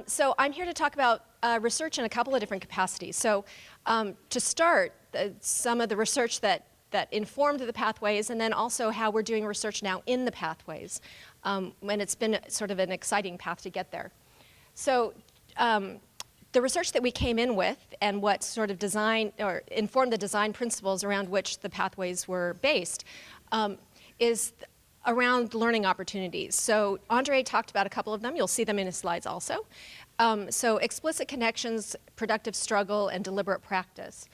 So I'm here to talk about research in a couple of different capacities. So to start, some of the research that informed the pathways, and then also how we're doing research now in the pathways. And it's been sort of an exciting path to get there. So the research that we came in with and what sort of design or informed the design principles around which the pathways were based is around learning opportunities. So Andre talked about a couple of them. You'll see them in his slides also. So explicit connections, productive struggle, and deliberate practice.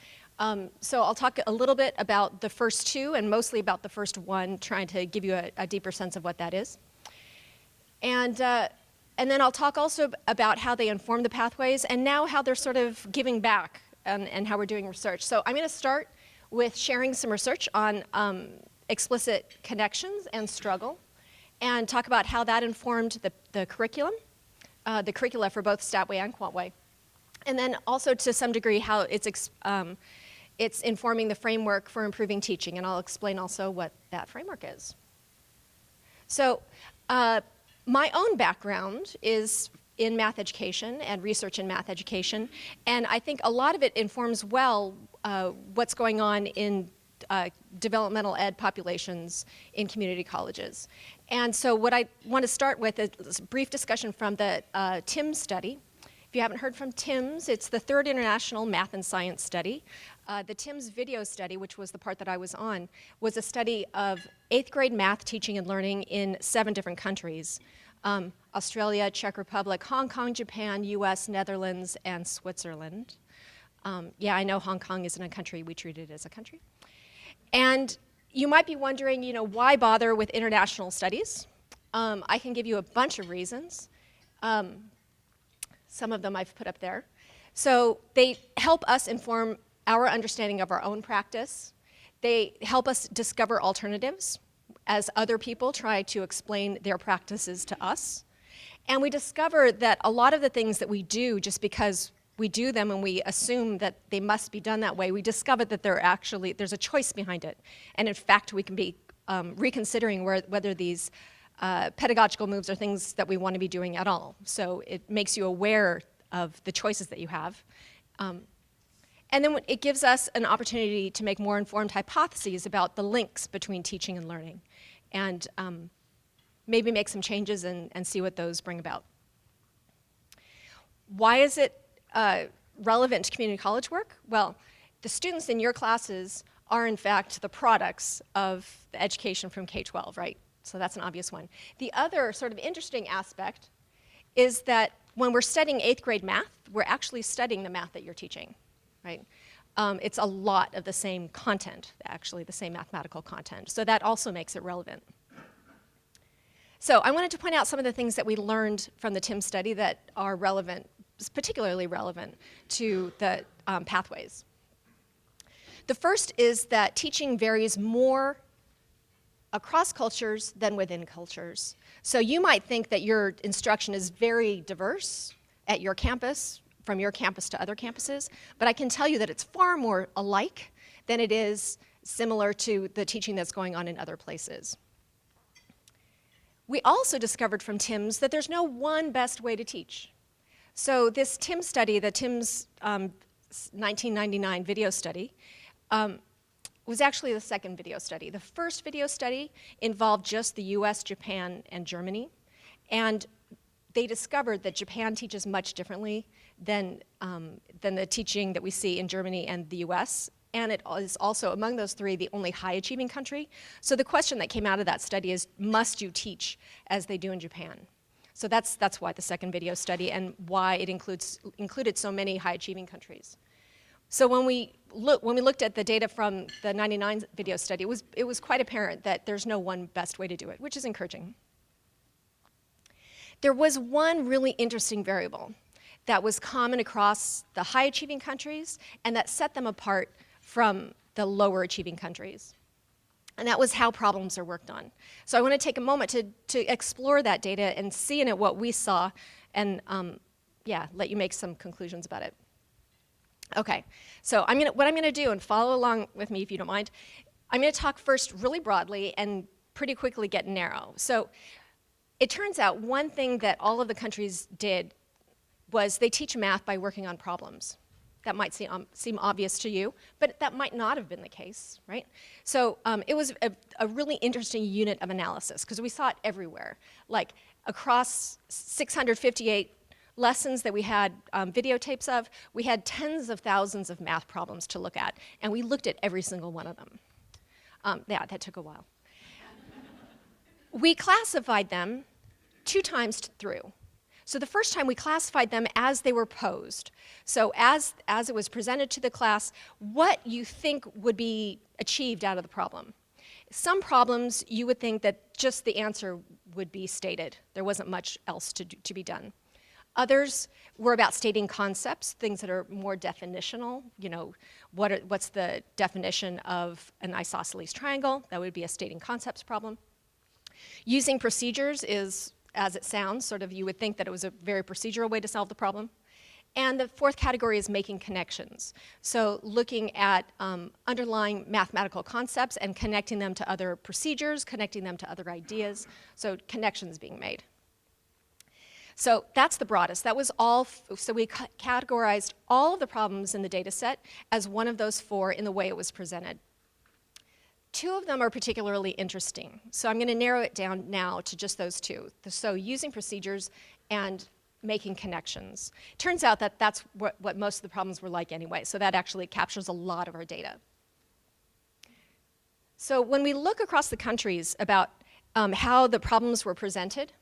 So I'll talk a little bit about the first two and mostly about the first one, trying to give you a deeper sense of what that is. And then I'll talk also about how they inform the pathways and now how they're sort of giving back and how we're doing research. So I'm going to start with sharing some research on explicit connections and struggle, and talk about how that informed the curriculum, the curricula for both Statway and Quantway. And then also to some degree how it's informing the framework for improving teaching, and I'll explain also what that framework is. So my own background is in math education and research in math education, and I think a lot of it informs well what's going on in developmental ed populations in community colleges. And so what I want to start with is a brief discussion from the TIMS study. If you haven't heard from TIMS, it's the third international math and science study. The TIMS video study, which was the part that I was on, was a study of 8th grade math teaching and learning in 7 different countries. Australia, Czech Republic, Hong Kong, Japan, US, Netherlands, and Switzerland. Yeah, I know Hong Kong isn't a country. We treat it as a country. And you might be wondering, why bother with international studies? I can give you a bunch of reasons. Some of them I've put up there. So they help us inform our understanding of our own practice. They help us discover alternatives as other people try to explain their practices to us. And we discover that a lot of the things that we do just because we do them and we assume that they must be done that way, we discover that there's a choice behind it. And in fact, we can be reconsidering whether these pedagogical moves are things that we want to be doing at all. So it makes you aware of the choices that you have. And then it gives us an opportunity to make more informed hypotheses about the links between teaching and learning, and maybe make some changes and see what those bring about. Why is it relevant to community college work? Well, the students in your classes are in fact the products of the education from K-12, right? So that's an obvious one. The other sort of interesting aspect is that when we're studying 8th grade math, we're actually studying the math that you're teaching, right? It's a lot of the same content, actually the same mathematical content. So that also makes it relevant. So I wanted to point out some of the things that we learned from the TIMS study that are relevant, particularly relevant to the pathways. The first is that teaching varies more across cultures than within cultures. So you might think that your instruction is very diverse at your campus, from your campus to other campuses, but I can tell you that it's far more alike than it is similar to the teaching that's going on in other places. We also discovered from TIMS that there's no one best way to teach. So this TIMS study, the TIMS 1999 video study, was actually the second video study. The first video study involved just the US, Japan, and Germany. And they discovered that Japan teaches much differently than the teaching that we see in Germany and the US. And it is also, among those three, the only high-achieving country. So the question that came out of that study is, must you teach as they do in Japan? So that's why the second video study and why it included so many high-achieving countries. So when we looked at the data from the 99 video study, it was quite apparent that there's no one best way to do it, which is encouraging. There was one really interesting variable that was common across the high-achieving countries and that set them apart from the lower-achieving countries. And that was how problems are worked on. So I want to take a moment to explore that data and see in it what we saw and let you make some conclusions about it. Okay, so what I'm going to do, and follow along with me if you don't mind, I'm going to talk first really broadly and pretty quickly get narrow. So it turns out one thing that all of the countries did was they teach math by working on problems. That might seem obvious to you, but that might not have been the case, right? So it was a really interesting unit of analysis because we saw it everywhere. Like across 658 lessons that we had videotapes of, we had tens of thousands of math problems to look at, and we looked at every single one of them. Yeah, that took a while. We classified them 2 times through. So the first time we classified them as they were posed. So as it was presented to the class, what you think would be achieved out of the problem. Some problems you would think that just the answer would be stated. There wasn't much else to be done. Others were about stating concepts, things that are more definitional. You know, what's the definition of an isosceles triangle? That would be a stating concepts problem. Using procedures is, as it sounds, sort of you would think that it was a very procedural way to solve the problem. And the fourth category is making connections. So looking at underlying mathematical concepts and connecting them to other procedures, connecting them to other ideas, so connections being made. So that's the broadest. That was all, so we categorized all of the problems in the data set as one of those 4 in the way it was presented. 2 of them are particularly interesting. So I'm going to narrow it down now to just those 2. So using procedures and making connections. Turns out that that's what most of the problems were like anyway, so that actually captures a lot of our data. So when we look across the countries about how the problems were presented,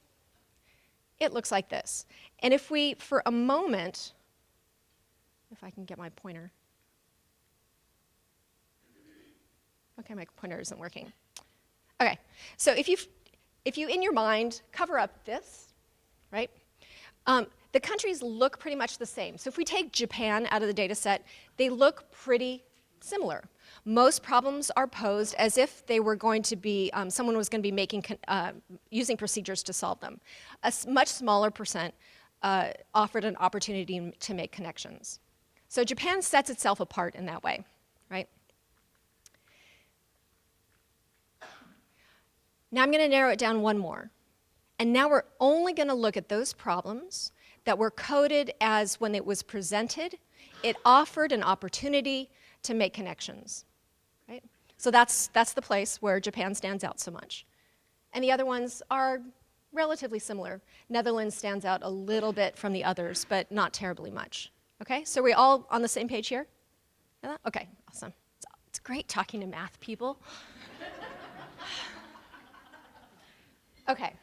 it looks like this. And if we, for a moment, if I can get my pointer. Okay, my pointer isn't working. Okay, so if you in your mind cover up this, right? The countries look pretty much the same. So if we take Japan out of the data set, they look pretty similar. Most problems are posed as if they were going to be, someone was going to be using procedures to solve them. A much smaller percent offered an opportunity to make connections. So Japan sets itself apart in that way, right? Now I'm going to narrow it down one more. And now we're only going to look at those problems that were coded as when it was presented, it offered an opportunity to make connections, right? So that's the place where Japan stands out so much. And the other ones are relatively similar. Netherlands stands out a little bit from the others, but not terribly much. Okay, so we're all on the same page here? Okay, awesome. It's great talking to math people. Okay.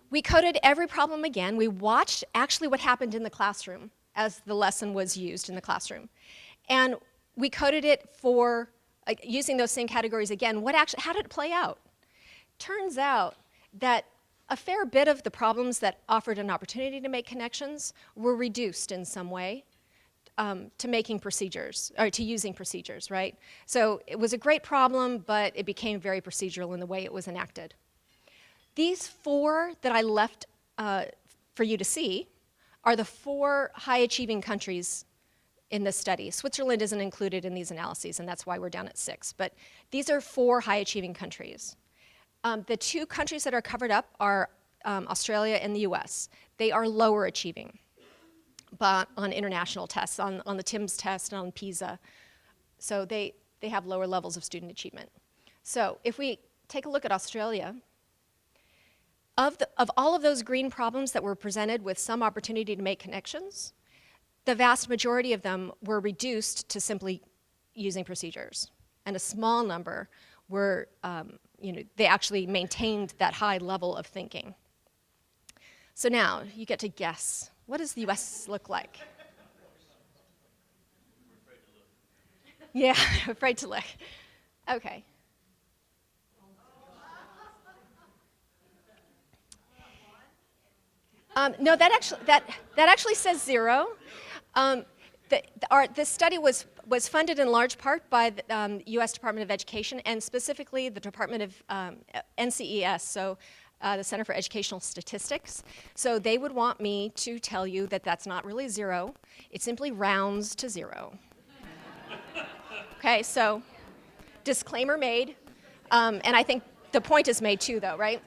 We coded every problem again. We watched actually what happened in the classroom as the lesson was used in the classroom. And we coded it for, using those same categories again, how did it play out? Turns out that a fair bit of the problems that offered an opportunity to make connections were reduced in some way to making procedures, or to using procedures, right? So it was a great problem, but it became very procedural in the way it was enacted. These 4 that I left for you to see are the 4 high-achieving countries in this study. Switzerland isn't included in these analyses, and that's why we're down at 6. But these are 4 high-achieving countries. The 2 countries that are covered up are Australia and the US. They are lower achieving but on international tests, on the TIMSS test and on PISA. So they have lower levels of student achievement. So if we take a look at Australia, of all of those green problems that were presented with some opportunity to make connections, the vast majority of them were reduced to simply using procedures. And a small number were, they actually maintained that high level of thinking. So now you get to guess, what does the US look like? Yeah, afraid to look. Okay. No, that actually says 0. This study was funded in large part by the U.S. Department of Education and specifically the Department of NCES, so the Center for Educational Statistics. So they would want me to tell you that that's not really 0. It simply rounds to 0. Okay, so disclaimer made, and I think the point is made too, though, right?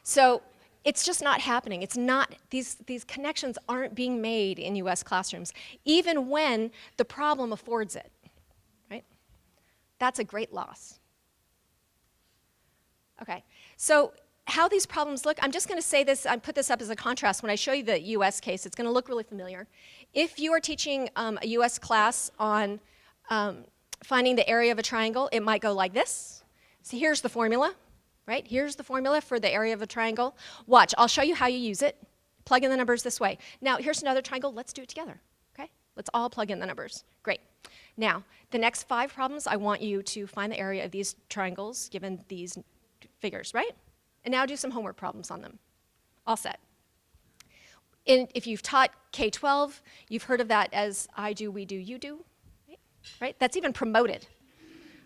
So it's just not happening. It's not, these connections aren't being made in US classrooms, even when the problem affords it, right? That's a great loss. Okay, so how these problems look, I'm just going to say this, I put this up as a contrast. When I show you the US case, it's going to look really familiar. If you are teaching a US class on finding the area of a triangle, it might go like this. So here's the formula, right? Here's the formula for the area of a triangle. Watch, I'll show you how you use it. Plug in the numbers this way. Now, here's another triangle. Let's do it together, okay? Let's all plug in the numbers. Great. Now, the next 5 problems, I want you to find the area of these triangles given these figures, right? And now do some homework problems on them. All set. If you've taught K-12, you've heard of that as I do, we do, you do, right? That's even promoted,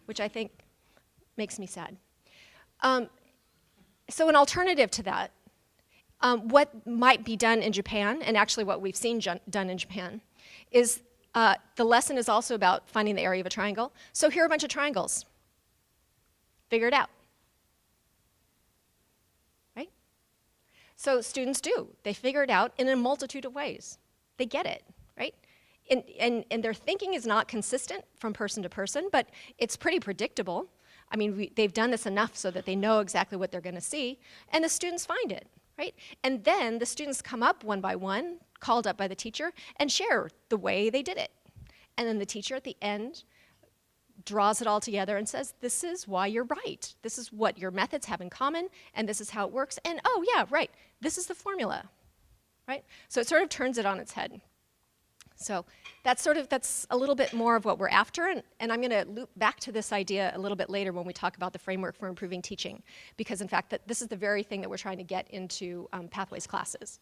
which I think makes me sad. So an alternative to that, what might be done in Japan, and actually what we've seen done in Japan, is the lesson is also about finding the area of a triangle. So here are a bunch of triangles. Figure it out. Right? So students do. They figure it out in a multitude of ways. They get it, right? And their thinking is not consistent from person to person, but it's pretty predictable. I mean, they've done this enough so that they know exactly what they're going to see, and the students find it, right? And then the students come up one by one, called up by the teacher, and share the way they did it. And then the teacher at the end draws it all together and says, this is why you're right. This is what your methods have in common, and this is how it works. And oh, yeah, right, this is the formula, right? So it sort of turns it on its head. So that's a little bit more of what we're after, and I'm going to loop back to this idea a little bit later when we talk about the framework for improving teaching, because in fact, this is the very thing that we're trying to get into Pathways classes.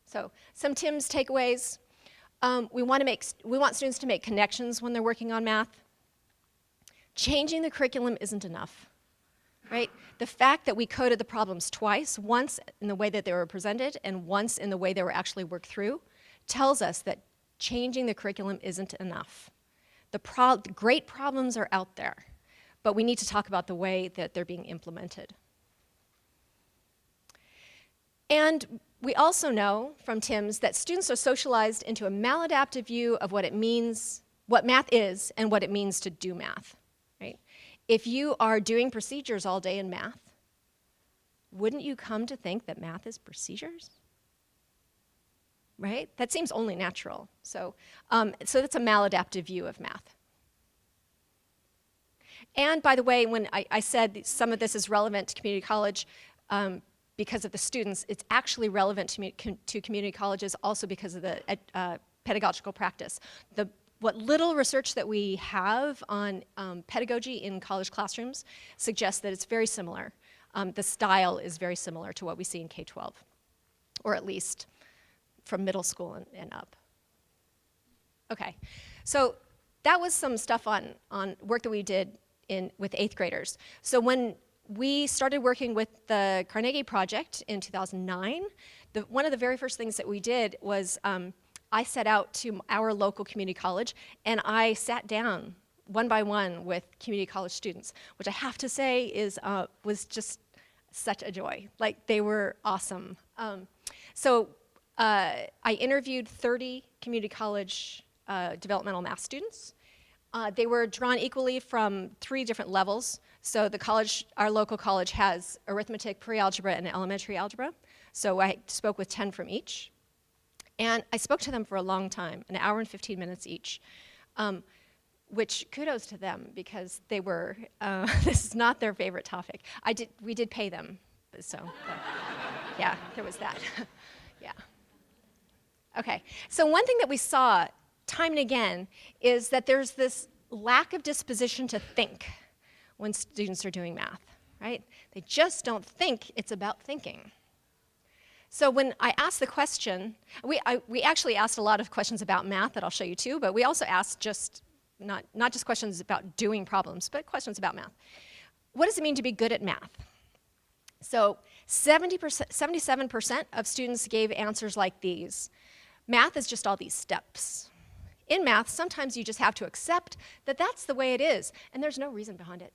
So some Tim's takeaways. We want students to make connections when they're working on math. Changing the curriculum isn't enough, right? The fact that we coded the problems twice, once in the way that they were presented and once in the way they were actually worked through, tells us that changing the curriculum isn't enough. The great problems are out there, but we need to talk about the way that they're being implemented. And we also know from Tim's that students are socialized into a maladaptive view of what it means, what math is, and what it means to do math, right? If you are doing procedures all day in math, wouldn't you come to think that math is procedures? Right? That seems only natural. So that's a maladaptive view of math. And by the way, when I said some of this is relevant to community college because of the students, it's actually relevant to community colleges also because of the pedagogical practice. What little research that we have on pedagogy in college classrooms suggests that it's very similar. The style is very similar to what we see in K-12, or at least from middle school and up. Okay, so that was some stuff on work that we did with 8th graders. So when we started working with the Carnegie Project in 2009, one of the very first things that we did was I set out to our local community college and I sat down one by one with community college students, which I have to say was just such a joy. Like, they were awesome. I interviewed 30 community college developmental math students. They were drawn equally from 3 different levels. So our local college has arithmetic, pre-algebra, and elementary algebra. So I spoke with 10 from each. And I spoke to them for a long time, an hour and 15 minutes each, which kudos to them because they were, this is not their favorite topic. We did pay them, so yeah, there was that, yeah. Okay, so one thing that we saw time and again is that there's this lack of disposition to think when students are doing math, right? They just don't think it's about thinking. So when I asked the question, we actually asked a lot of questions about math that I'll show you too, but we also asked not just questions about doing problems, but questions about math. What does it mean to be good at math? So 77% of students gave answers like these. Math is just all these steps. In math, sometimes you just have to accept that that's the way it is, and there's no reason behind it.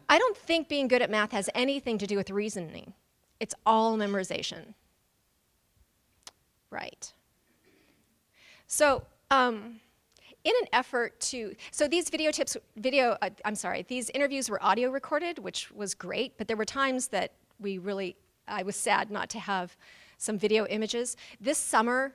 I don't think being good at math has anything to do with reasoning. It's all memorization. Right. So in an effort to, so these these interviews were audio recorded, which was great, but there were times that I was sad not to have some video images. This summer,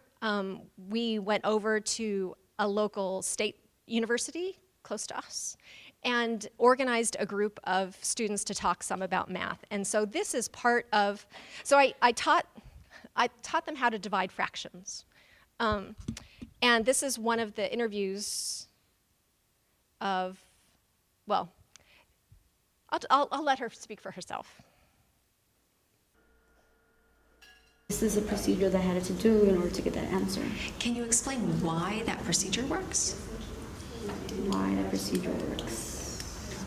we went over to a local state university close to us and organized a group of students to talk some about math. And so this is part of, so I taught them how to divide fractions. And this is one of the interviews of, well, I'll let her speak for herself. This is a procedure that I had to do in order to get that answer. Can you explain why that procedure works? Why that procedure works?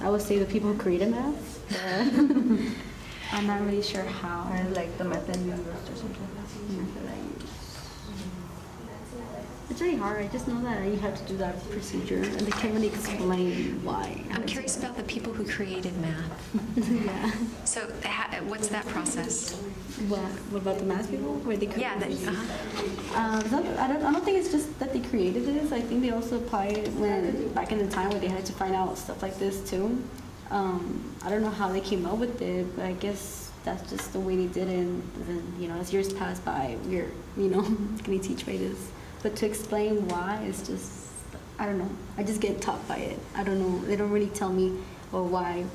I would say the people who created math. I'm not really sure how. Or like the method you used or something. Method I used. It's really hard. I just know that you have to do that procedure, and they can't really explain why. I'm curious about the people who created math. Yeah. So what's that process? What about the math people? Where they created Yeah. I don't think it's just that they created this. I think they also applied it back in the time where they had to find out stuff like this too. I don't know how they came up with it, but I guess that's just the way they did it. And then, as years pass by, we're, going to teach by this. But to explain why, it's just, I don't know. I just get taught by it. I don't know. They don't really tell me, why,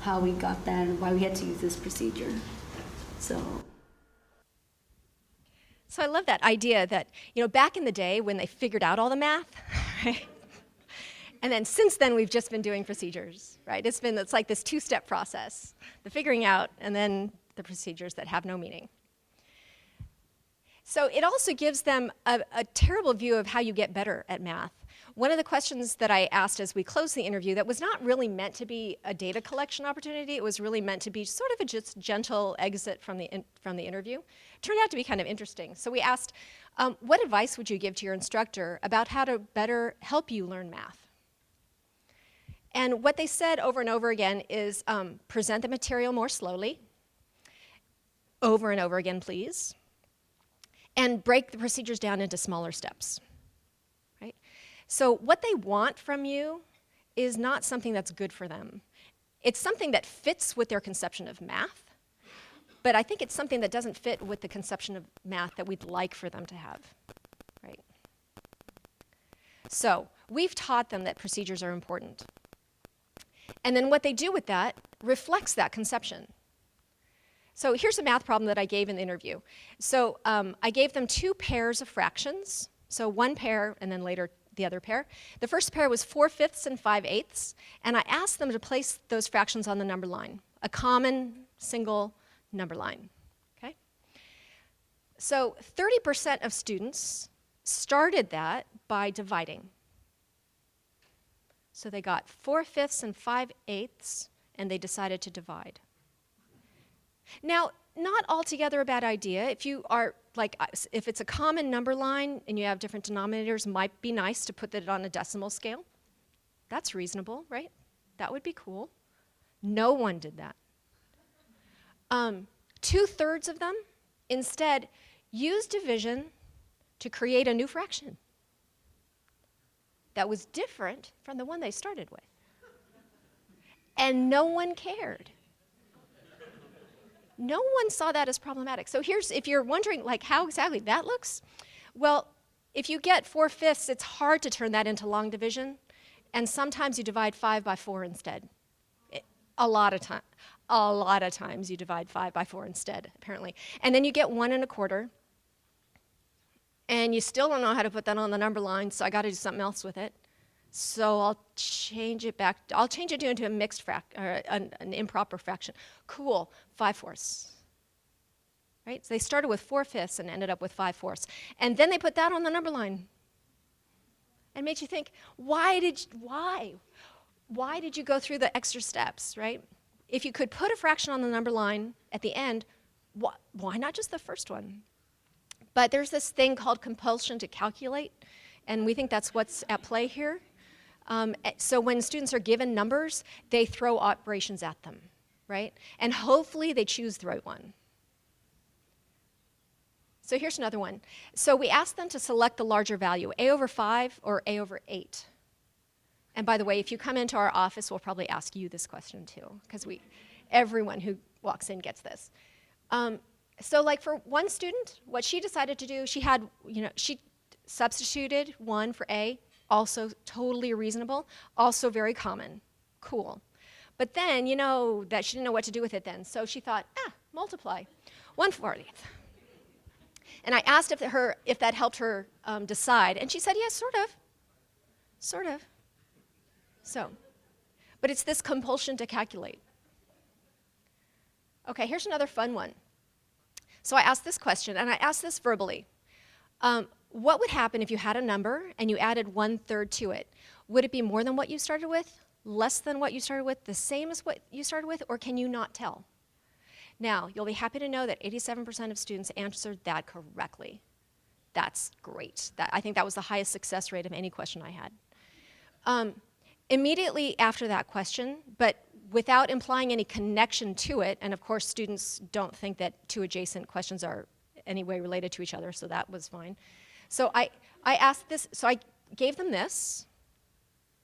how we got that and why we had to use this procedure. So I love that idea that, back in the day when they figured out all the math, right? And then since then, we've just been doing procedures, right? It's like this two-step process, the figuring out and then the procedures that have no meaning. So it also gives them a terrible view of how you get better at math. One of the questions that I asked as we closed the interview that was not really meant to be a data collection opportunity, it was really meant to be sort of a just gentle exit from the interview, turned out to be kind of interesting. So we asked, what advice would you give to your instructor about how to better help you learn math? And what they said over and over again is present the material more slowly, over and over again, please, and break the procedures down into smaller steps, right? So what they want from you is not something that's good for them. It's something that fits with their conception of math, but I think it's something that doesn't fit with the conception of math that we'd like for them to have, right? So we've taught them that procedures are important. And then what they do with that reflects that conception. So here's a math problem that I gave in the interview. So I gave them two pairs of fractions. So one pair and then later the other pair. The first pair was 4/5 and 5/8. And I asked them to place those fractions on the number line, a common single number line. Okay? So 30% of students started that by dividing. So they got 4/5 and 5/8, and they decided to divide. Now, not altogether a bad idea. If you are, if it's a common number line and you have different denominators, might be nice to put that on a decimal scale. That's reasonable, right? That would be cool. No one did that. 2/3 of them instead used division to create a new fraction that was different from the one they started with. And no one cared. No one saw that as problematic. So if you're wondering how exactly that looks, well, if you get 4/5, it's hard to turn that into long division, and sometimes you divide 5 by 4 instead. A lot of times you divide 5 by 4 instead, apparently. And then you get 1 1/4, and you still don't know how to put that on the number line, so I got to do something else with it. So I'll change it back. I'll change it into a mixed an improper fraction. Cool, 5/4. Right? So they started with 4/5 and ended up with 5/4. And then they put that on the number line. And made you think, why did you go through the extra steps, right? If you could put a fraction on the number line at the end, why not just the first one? But there's this thing called compulsion to calculate, and we think that's what's at play here. So when students are given numbers, they throw operations at them. right? And hopefully they choose the right one. So here's another one. So we asked them to select the larger value, a over 5 or a over 8. And by the way, if you come into our office, we'll probably ask you this question too, because everyone who walks in gets this. So like for one student, what she decided to do, she substituted 1 for a, also totally reasonable, also very common, cool. But then, that she didn't know what to do with it then, so she thought, multiply, 1/40. And I asked if that helped her decide, and she said, yes, sort of. So, but it's this compulsion to calculate. Okay, here's another fun one. So I asked this question, and I asked this verbally. What would happen if you had a number and you added 1/3 to it? Would it be more than what you started with, less than what you started with, the same as what you started with, or can you not tell? Now, you'll be happy to know that 87% of students answered that correctly. That's great. I think that was the highest success rate of any question I had. Immediately after that question, but without implying any connection to it, and of course students don't think that two adjacent questions are any way related to each other, so that was fine. So I asked this, so I gave them this,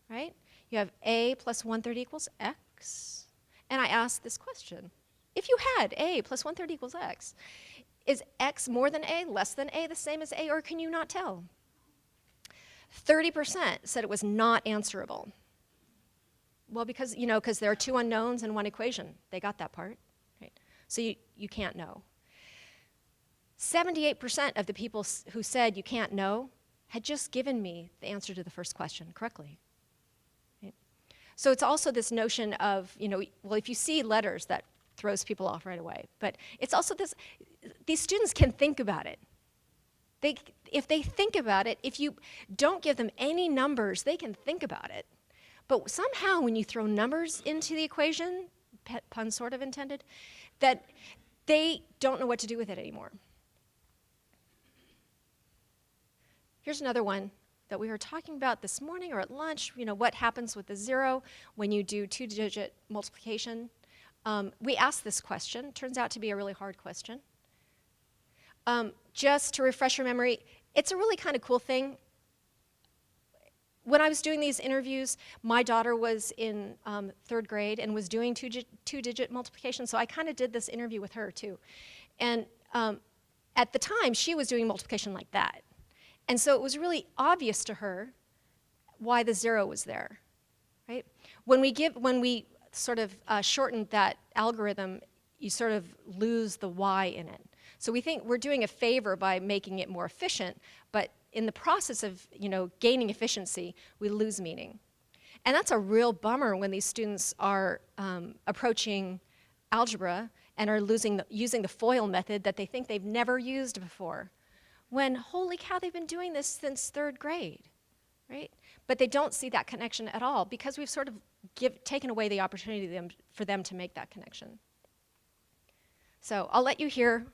right? You have a plus 1/3 equals x, and I asked this question. If you had a plus 1/3 equals x, is x more than a, less than a, the same as a, or can you not tell? 30% said it was not answerable. Well, because there are 2 unknowns and 1 equation. They got that part, right? So you can't know. 78% of the people who said you can't know had just given me the answer to the first question correctly. Right? So it's also this notion of, well, if you see letters, that throws people off right away. But it's also these students can think about it. If they think about it, if you don't give them any numbers, they can think about it. But somehow when you throw numbers into the equation, pun sort of intended, that they don't know what to do with it anymore. Here's another one that we were talking about this morning or at lunch, what happens with the 0 when you do 2-digit multiplication. We asked this question. Turns out to be a really hard question. Just to refresh your memory, it's a really kind of cool thing. When I was doing these interviews, my daughter was in 3rd grade and was doing 2-digit multiplication, so I kind of did this interview with her too. And at the time, she was doing multiplication like that. And so it was really obvious to her why the 0 was there, right? When we sort of shortened that algorithm, you sort of lose the y in it. So we think we're doing a favor by making it more efficient, but in the process of gaining efficiency, we lose meaning. And that's a real bummer when these students are approaching algebra and are using the FOIL method that they think they've never used before, when holy cow, they've been doing this since 3rd grade, right? But they don't see that connection at all because we've sort of taken away the opportunity for them to make that connection. So I'll let you hear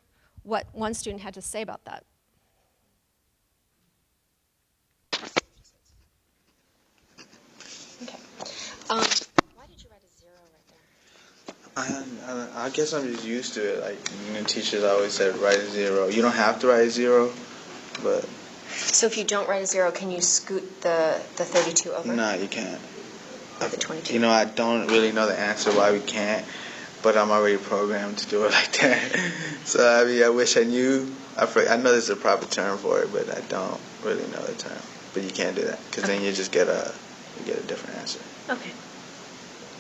what one student had to say about that. Okay. Why did you write a 0 right there? I guess I'm just used to it. Like, teachers always said, write a 0. You don't have to write a 0, but... So if you don't write a 0, can you scoot the 32 over? No, you can't. Or the 22? I don't really know the answer why we can't, but I'm already programmed to do it like that. So, I wish I knew. I know there's a proper term for it, but I don't really know the term. But you can't do that, because then you just get a different answer. Okay.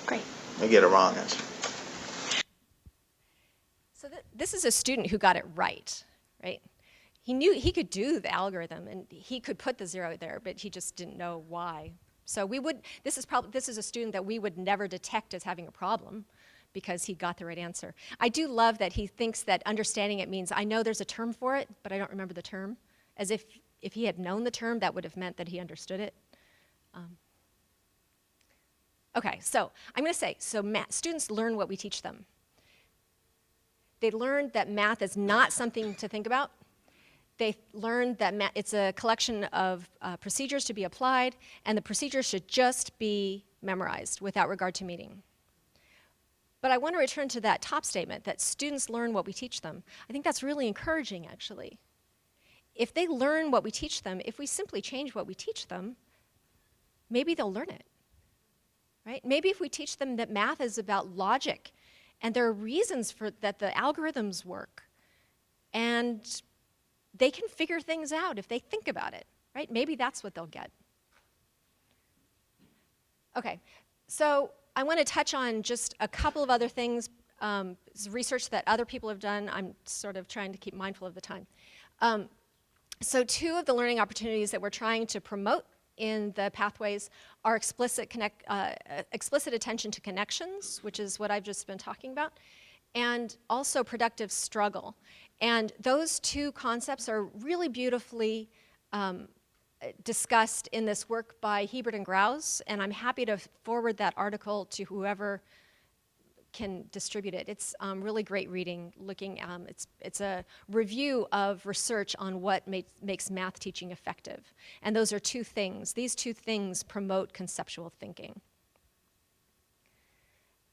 Great. You get a wrong answer. So this is a student who got it right? He knew he could do the algorithm, and he could put the 0 there, but he just didn't know why. So this is a student that we would never detect as having a problem because he got the right answer. I do love that he thinks that understanding it means I know there's a term for it, but I don't remember the term. As if he had known the term, that would have meant that he understood it. Okay, so I'm going to say, students learn what we teach them. They learn that math is not something to think about. They learned that it's a collection of procedures to be applied, and the procedures should just be memorized without regard to meaning. But I want to return to that top statement, that students learn what we teach them. I think that's really encouraging, actually. If they learn what we teach them, if we simply change what we teach them, maybe they'll learn it, right? Maybe if we teach them that math is about logic, and there are reasons for that the algorithms work, and they can figure things out if they think about it, right? Maybe that's what they'll get. Okay, so I want to touch on just a couple of other things, research that other people have done. I'm sort of trying to keep mindful of the time. So 2 of the learning opportunities that we're trying to promote in the pathways are explicit attention to connections, which is what I've just been talking about, and also productive struggle. And those 2 concepts are really beautifully discussed in this work by Hebert and Grouse, and I'm happy to forward that article to whoever can distribute it. It's really great reading. It's a review of research on what makes math teaching effective. And those are 2 things. These 2 things promote conceptual thinking.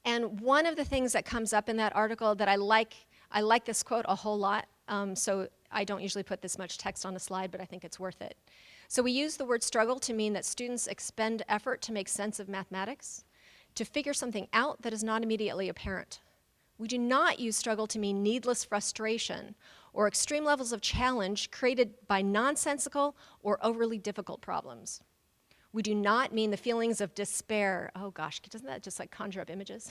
And one of the things that comes up in that article that I like this quote a whole lot, so I don't usually put this much text on a slide, but I think it's worth it. So we use the word struggle to mean that students expend effort to make sense of mathematics, to figure something out that is not immediately apparent. We do not use struggle to mean needless frustration or extreme levels of challenge created by nonsensical or overly difficult problems. We do not mean the feelings of despair. Oh gosh, doesn't that just like conjure up images?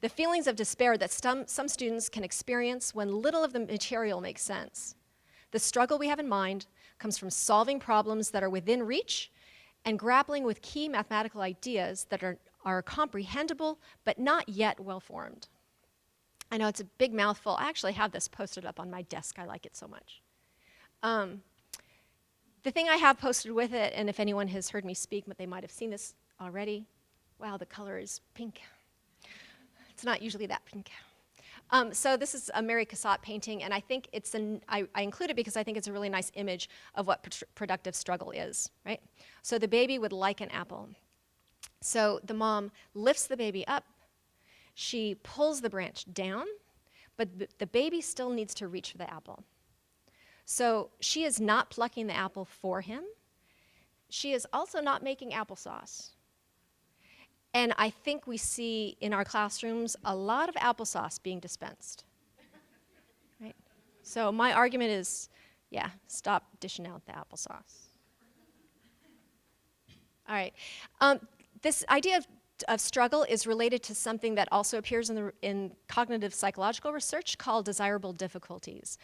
The feelings of despair that some students can experience when little of the material makes sense. The struggle we have in mind comes from solving problems that are within reach and grappling with key mathematical ideas that are comprehensible but not yet well-formed. I know it's a big mouthful. I actually have this posted up on my desk. I like it so much. The thing I have posted with it, and if anyone has heard me speak, but they might have seen this already. Wow, the color is pink. It's not usually that pink. So this is a Mary Cassatt painting, and I think I include it because I think it's a really nice image of what productive struggle is, right? So the baby would like an apple. So the mom lifts the baby up, she pulls the branch down, but the baby still needs to reach for the apple. So she is not plucking the apple for him. She is also not making applesauce. And I think we see in our classrooms a lot of applesauce being dispensed. Right? So my argument is, yeah, stop dishing out the applesauce. All right. This idea of struggle is related to something that also appears in cognitive psychological research called desirable difficulties.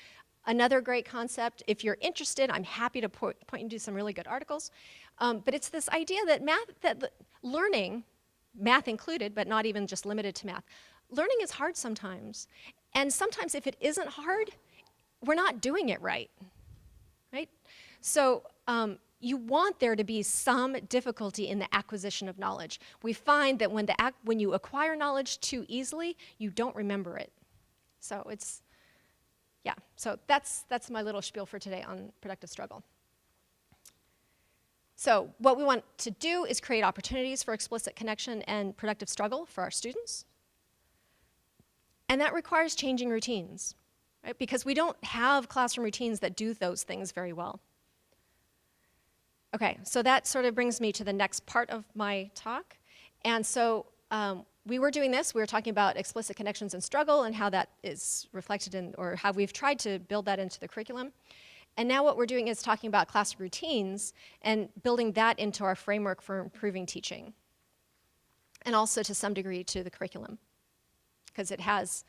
Another great concept. If you're interested, I'm happy to point you to some really good articles. But it's this idea that learning, math included, but not even just limited to math, learning is hard sometimes. And sometimes if it isn't hard, we're not doing it right? So you want there to be some difficulty in the acquisition of knowledge. We find that when you acquire knowledge too easily, you don't remember it. So so that's my little spiel for today on productive struggle. So what we want to do is create opportunities for explicit connection and productive struggle for our students. And that requires changing routines, right? Because we don't have classroom routines that do those things very well. Okay, so that sort of brings me to the next part of my talk. And so we were doing this, we were talking about explicit connections and struggle and how that is reflected in, or how we've tried to build that into the curriculum. And now what we're doing is talking about classroom routines and building that into our framework for improving teaching. And also to some degree to the curriculum. Because it has,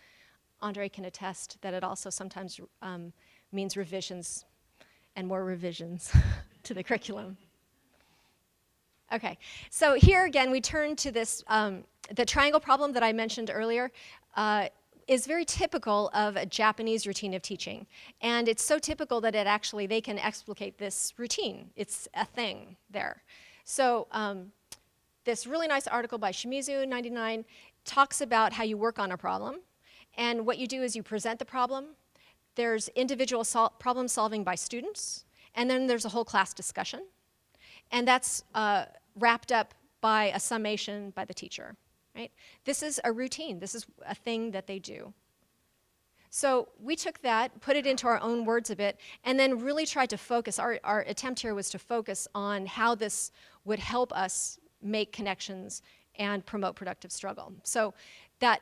Andre can attest that it also sometimes means revisions and more revisions to the curriculum. Okay, so here again we turn to this, the triangle problem that I mentioned earlier is very typical of a Japanese routine of teaching. And it's so typical that they can explicate this routine. It's a thing there. So this really nice article by Shimizu, 99, talks about how you work on a problem. And what you do is you present the problem. There's individual problem solving by students. And then there's a whole class discussion. And that's wrapped up by a summation by the teacher. right? This is a routine. This is a thing that they do. So we took that, put it into our own words a bit, and then really tried to focus. Our attempt here was to focus on how this would help us make connections and promote productive struggle. So that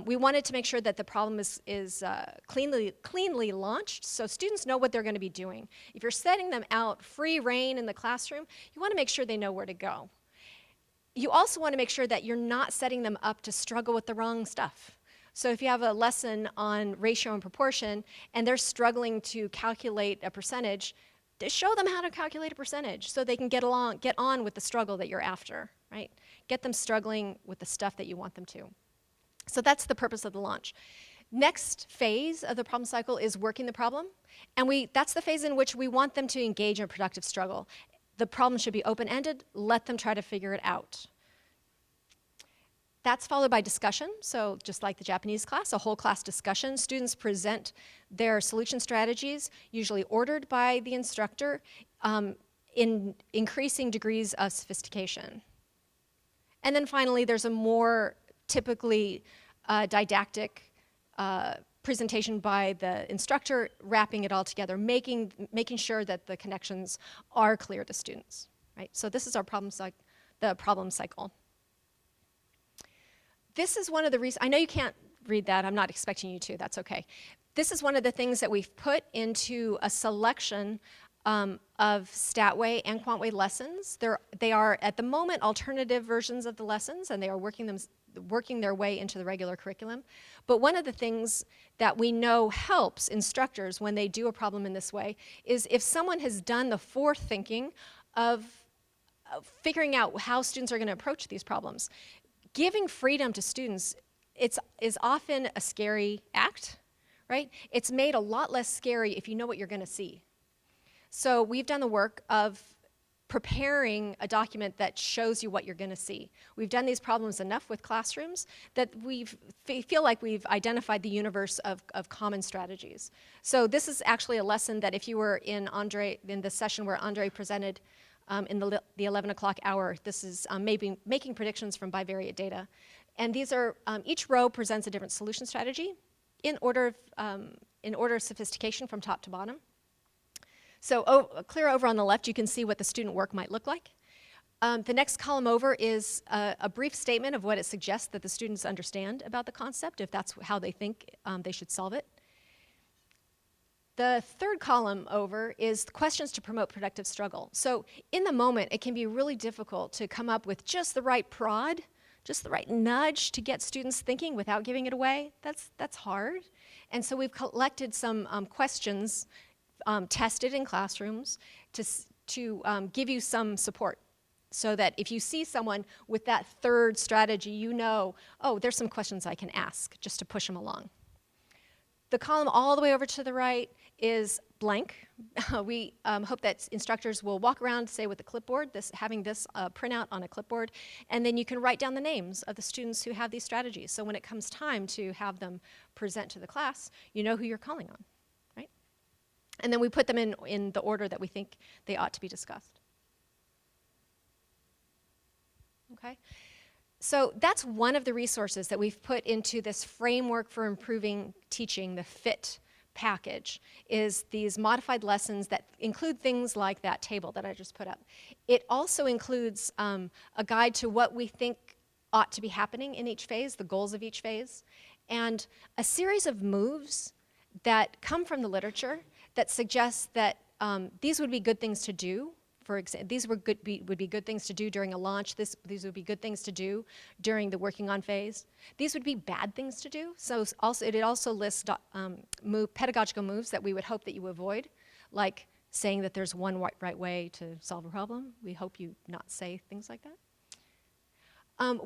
we wanted to make sure that the problem is cleanly launched, so students know what they're going to be doing. If you're setting them out free rein in the classroom, you want to make sure they know where to go. You also want to make sure that you're not setting them up to struggle with the wrong stuff. So if you have a lesson on ratio and proportion and they're struggling to calculate a percentage, show them how to calculate a percentage so they can get on with the struggle that you're after, right? Get them struggling with the stuff that you want them to. So that's the purpose of the launch. Next phase of the problem cycle is working the problem, and that's the phase in which we want them to engage in a productive struggle. The problem should be open-ended. Let them try to figure it out. That's followed by discussion. So just like the Japanese class, a whole class discussion. Students present their solution strategies, usually ordered by the instructor, in increasing degrees of sophistication. And then finally, there's a more typically didactic presentation by the instructor, wrapping it all together, making sure that the connections are clear to students. Right? So this is our the problem cycle. This is one of the reasons, I know you can't read that, I'm not expecting you to, that's okay. This is one of the things that we've put into a selection of Statway and Quantway lessons. They are, at the moment, alternative versions of the lessons, and they are working their way into the regular curriculum. But one of the things that we know helps instructors when they do a problem in this way is if someone has done the forethinking of figuring out how students are going to approach these problems. Giving freedom to students is often a scary act, right? It's made a lot less scary if you know what you're going to see. So we've done the work of preparing a document that shows you what you're going to see. We've done these problems enough with classrooms that we feel like we've identified the universe of common strategies. So this is actually a lesson that if you were in the session where Andre presented in the 11 o'clock hour, this is maybe making predictions from bivariate data. And these are, each row presents a different solution strategy in order of sophistication from top to bottom. So clear over on the left, you can see what the student work might look like. The next column over is a brief statement of what it suggests that the students understand about the concept, if that's how they think they should solve it. The third column over is questions to promote productive struggle. So in the moment, it can be really difficult to come up with just the right prod, just the right nudge to get students thinking without giving it away. That's hard. And so we've collected some questions tested in classrooms to give you some support, so that if you see someone with that third strategy, you know, oh, there's some questions I can ask just to push them along. The column all the way over to the right is blank. We hope that instructors will walk around, say, with a clipboard, having this printout on a clipboard, and then you can write down the names of the students who have these strategies. So when it comes time to have them present to the class, you know who you're calling on, right? And then we put them in the order that we think they ought to be discussed. Okay? So that's one of the resources that we've put into this framework for improving teaching, the FIT package, is these modified lessons that include things like that table that I just put up. It also includes a guide to what we think ought to be happening in each phase, the goals of each phase, and a series of moves that come from the literature that suggests that these would be good things to do. For example, these would be good things to do during a launch. These would be good things to do during the working on phase. These would be bad things to do. So it also lists pedagogical moves that we would hope that you avoid, like saying that there's one right way to solve a problem. We hope you not say things like that.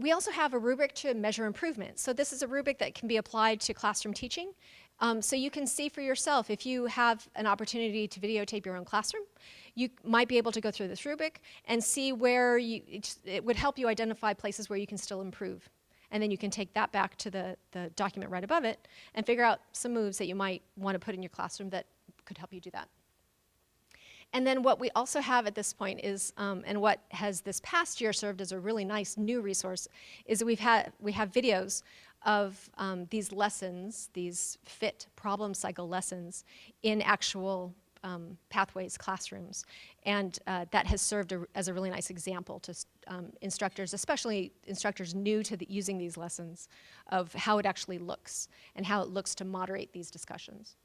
We also have a rubric to measure improvement. So this is a rubric that can be applied to classroom teaching. So you can see for yourself, if you have an opportunity to videotape your own classroom, you might be able to go through this rubric and see where it would help you identify places where you can still improve. And then you can take that back to the document right above it and figure out some moves that you might want to put in your classroom that could help you do that. And then what we also have at this point is, and what has this past year served as a really nice new resource, is we have videos of these lessons, these FIT problem cycle lessons in actual Pathways classrooms. And that has served as a really nice example to instructors, especially instructors new to using these lessons, of how it actually looks and how it looks to moderate these discussions.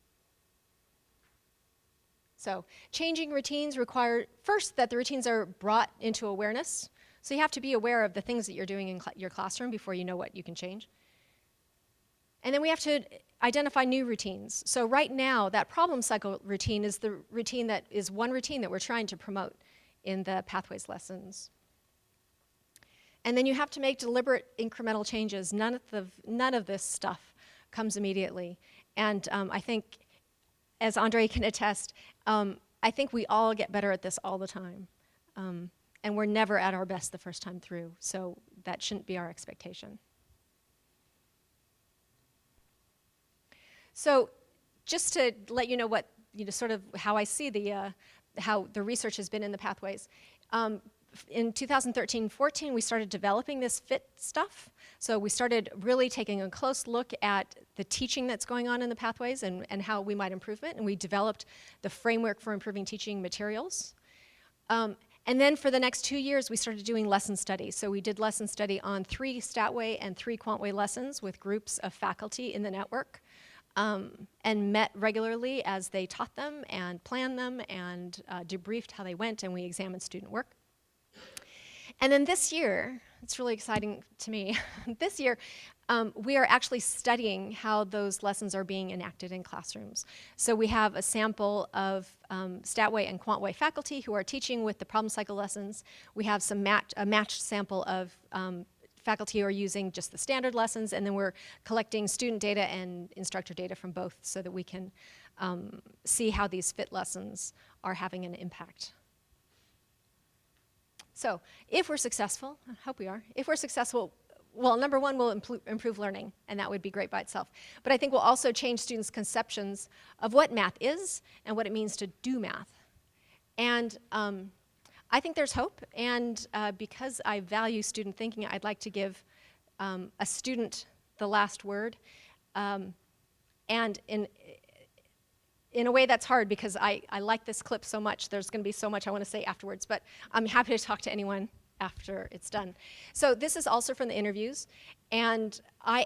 So changing routines require, first, that the routines are brought into awareness. So you have to be aware of the things that you're doing in your classroom before you know what you can change. And then we have to identify new routines. So right now, that problem cycle routine is the routine that is one routine that we're trying to promote in the Pathways lessons. And then you have to make deliberate incremental changes. None of this stuff comes immediately. And I think, as Andre can attest, I think we all get better at this all the time. And we're never at our best the first time through. So that shouldn't be our expectation. So just to let you know what, sort of how I see how the research has been in the Pathways. In 2013-14, we started developing this FIT stuff. So we started really taking a close look at the teaching that's going on in the Pathways and how we might improve it. And we developed the framework for improving teaching materials. And then for the next 2 years, we started doing lesson studies. So we did lesson study on 3 Statway and 3 Quantway lessons with groups of faculty in the network. And met regularly as they taught them and planned them and debriefed how they went, and we examined student work. And then this year, it's really exciting to me, this year we are actually studying how those lessons are being enacted in classrooms. So we have a sample of Statway and Quantway faculty who are teaching with the problem cycle lessons. We have a matched sample of faculty who are using just the standard lessons, and then we're collecting student data and instructor data from both so that we can see how these FIT lessons are having an impact. So if we're successful, I hope we are, if we're successful, well, number one, we'll improve learning, and that would be great by itself. But I think we'll also change students' conceptions of what math is and what it means to do math. And I think there's hope, and because I value student thinking, I'd like to give a student the last word. And in a way that's hard because I like this clip so much. There's going to be so much I want to say afterwards, but I'm happy to talk to anyone after it's done. So this is also from the interviews, and I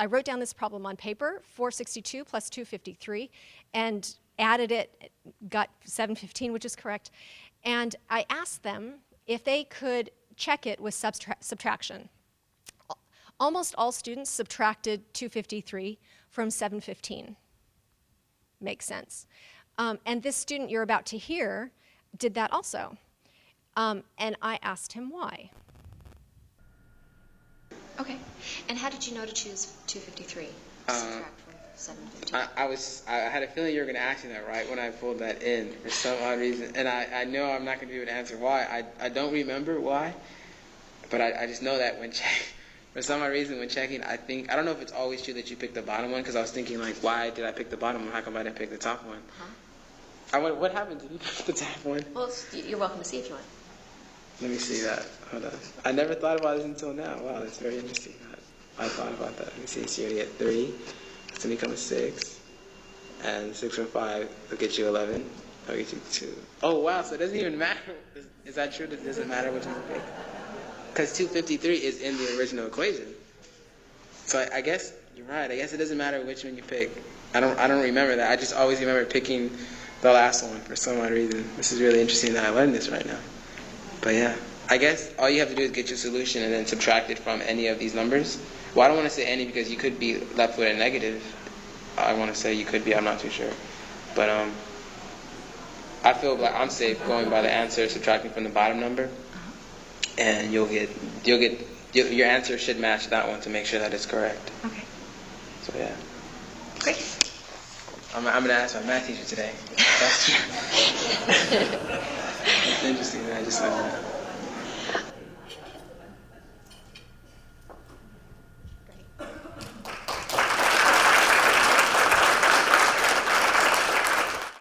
wrote down this problem on paper, 462 plus 253, and added it, got 715, which is correct. And I asked them if they could check it with subtraction. Almost all students subtracted 253 from 715. Makes sense. And this student you're about to hear did that also. And I asked him why. Okay. And how did you know to choose 253? Subtract from 715. I had a feeling you were going to ask me that right when I pulled that in for some odd reason. And I know I'm not going to be able to answer why. I don't remember why, but I just know that when for some odd reason when checking, I don't know if it's always true that you pick the bottom one, because I was thinking, like, why did I pick the bottom one? How come I didn't pick the top one? Huh? What happened? Did you pick the top one? Well, you're welcome to see if you want. Let me see that. Hold on. I never thought about this until now. Wow, that's very interesting. I thought about that. Let me see. So you already get 3. It's going to become a 6. And 6 from 5 will get you 11. That'll get you 2. Oh, wow. So it doesn't even matter. Is that true? It doesn't matter which one you pick? Because 253 is in the original equation. So I guess you're right. I guess it doesn't matter which one you pick. I don't remember that. I just always remember picking the last one for some odd reason. This is really interesting that I learned this right now. But yeah, I guess all you have to do is get your solution and then subtract it from any of these numbers. Well, I don't want to say any because you could be left with a negative. I want to say you could be. I'm not too sure. But I feel like I'm safe going by the answer, subtracting from the bottom number, and your answer should match that one to make sure that it's correct. Okay. So yeah. Great. I'm going to ask my math teacher today. That's true. It's interesting that I just learned that.